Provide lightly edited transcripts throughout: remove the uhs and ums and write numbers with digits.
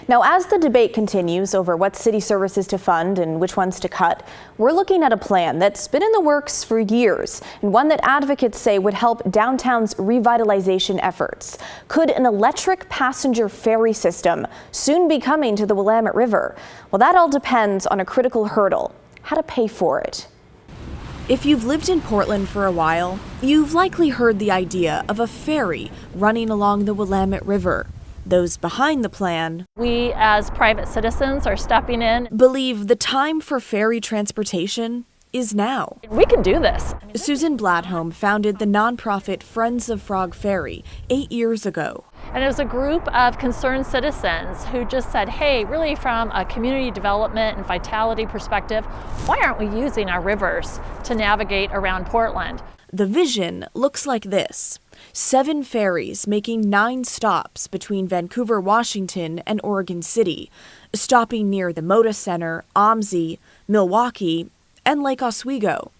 Now, as the debate continues over what city services to fund and which ones to cut, we're looking at a plan that's been in the works for years and one that advocates say would help downtown's revitalization efforts. Could an electric passenger ferry system soon be coming to the Willamette River? Well, that all depends on a critical hurdle: how to pay for it. If you've lived in Portland for a while, you've likely heard the idea of a ferry running along the Willamette River. Those behind the plan, we as private citizens are stepping in, believe the time for ferry transportation is now. We can do this. Susan Bladholm founded the nonprofit Friends of Frog Ferry 8 years ago. And it was a group of concerned citizens who just said, hey, really from a community development and vitality perspective, why aren't we using our rivers to navigate around Portland? The vision looks like this: 7 ferries making 9 stops between Vancouver, Washington and Oregon City, stopping near the Moda Center, OMSI, Milwaukee, and Lake Oswego.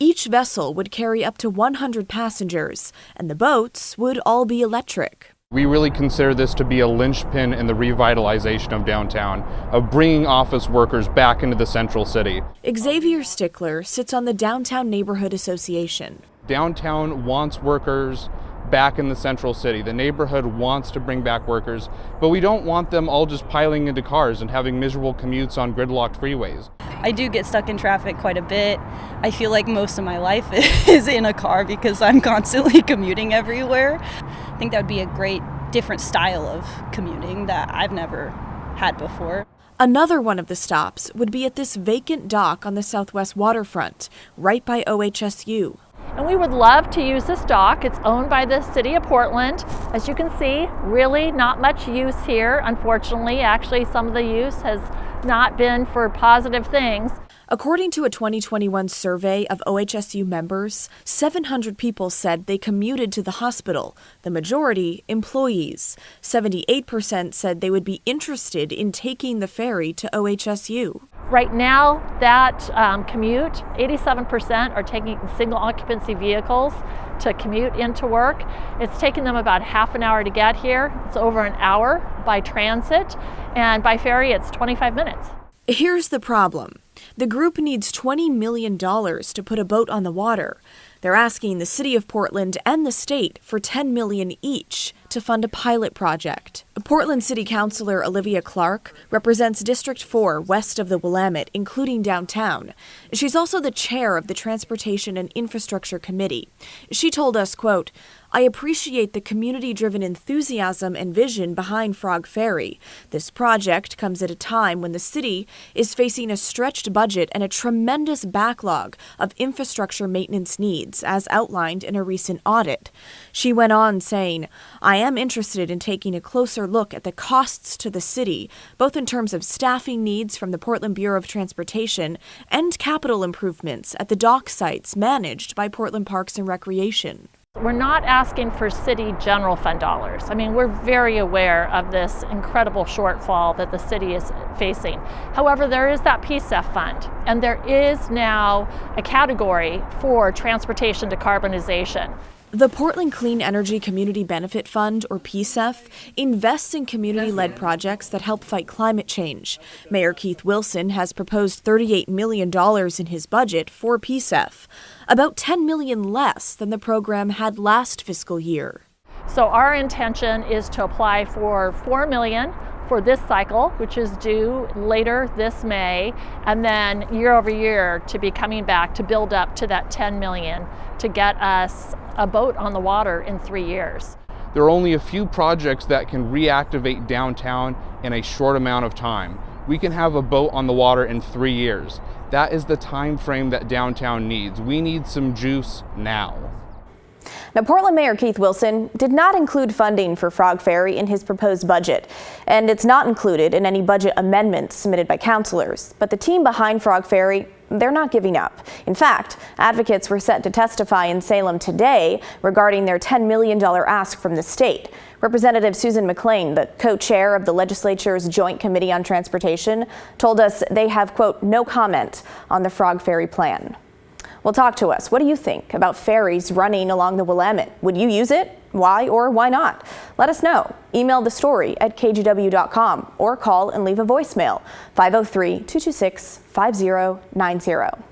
Each vessel would carry up to 100 passengers, and the boats would all be electric. We really consider this to be a linchpin in the revitalization of downtown, of bringing office workers back into the central city. Xavier Stickler sits on the Downtown Neighborhood Association. Downtown wants workers back in the central city. The neighborhood wants to bring back workers, but we don't want them all just piling into cars and having miserable commutes on gridlocked freeways. I do get stuck in traffic quite a bit. I feel like most of my life is in a car because I'm constantly commuting everywhere. I think that would be a great different style of commuting that I've never had before. Another one of the stops would be at this vacant dock on the Southwest waterfront, right by OHSU. And we would love to use this dock. It's owned by the city of Portland. As you can see, really not much use here, unfortunately. Actually, some of the use has not been for positive things. According to a 2021 survey of OHSU members, 700 people said they commuted to the hospital, the majority employees. 78% said they would be interested in taking the ferry to OHSU. Right now, that commute, 87% are taking single occupancy vehicles to commute into work. It's taking them about half an hour to get here. It's over an hour by transit, and by ferry it's 25 minutes. Here's the problem. The group needs $20 million to put a boat on the water. They're asking the city of Portland and the state for $10 million each to fund a pilot project. Portland City Councilor Olivia Clark represents District 4 west of the Willamette, including downtown. She's also the chair of the Transportation and Infrastructure Committee. She told us, quote, "I appreciate the community-driven enthusiasm and vision behind Frog Ferry. This project comes at a time when the city is facing a stretched budget and a tremendous backlog of infrastructure maintenance needs, as outlined in a recent audit." She went on saying, "I am interested in taking a closer look at the costs to the city, both in terms of staffing needs from the Portland Bureau of Transportation and capital improvements at the dock sites managed by Portland Parks and Recreation." We're not asking for city general fund dollars. I mean, we're very aware of this incredible shortfall that the city is facing. However, there is that PSEF fund, and there is now a category for transportation decarbonization. The Portland Clean Energy Community Benefit Fund, or PSEF, invests in community-led projects that help fight climate change. Mayor Keith Wilson has proposed $38 million in his budget for PSEF, about $10 million less than the program had last fiscal year. So our intention is to apply for $4 million for this cycle, which is due later this May, and then year over year to be coming back to build up to that $10 million to get us a boat on the water in 3 years. There are only a few projects that can reactivate downtown in a short amount of time. We can have a boat on the water in 3 years. That is the time frame that downtown needs. We need some juice now. Now, Portland Mayor Keith Wilson did not include funding for Frog Ferry in his proposed budget, and it's not included in any budget amendments submitted by councilors. But the team behind Frog Ferry, they're not giving up. In fact, advocates were set to testify in Salem today regarding their $10 million ask from the state. Representative Susan McLean, the co-chair of the legislature's Joint Committee on Transportation, told us they have, quote, no comment on the Frog Ferry plan. Well, talk to us. What do you think about ferries running along the Willamette? Would you use it? Why or why not? Let us know. Email the story at kgw.com or call and leave a voicemail 503-226-5090.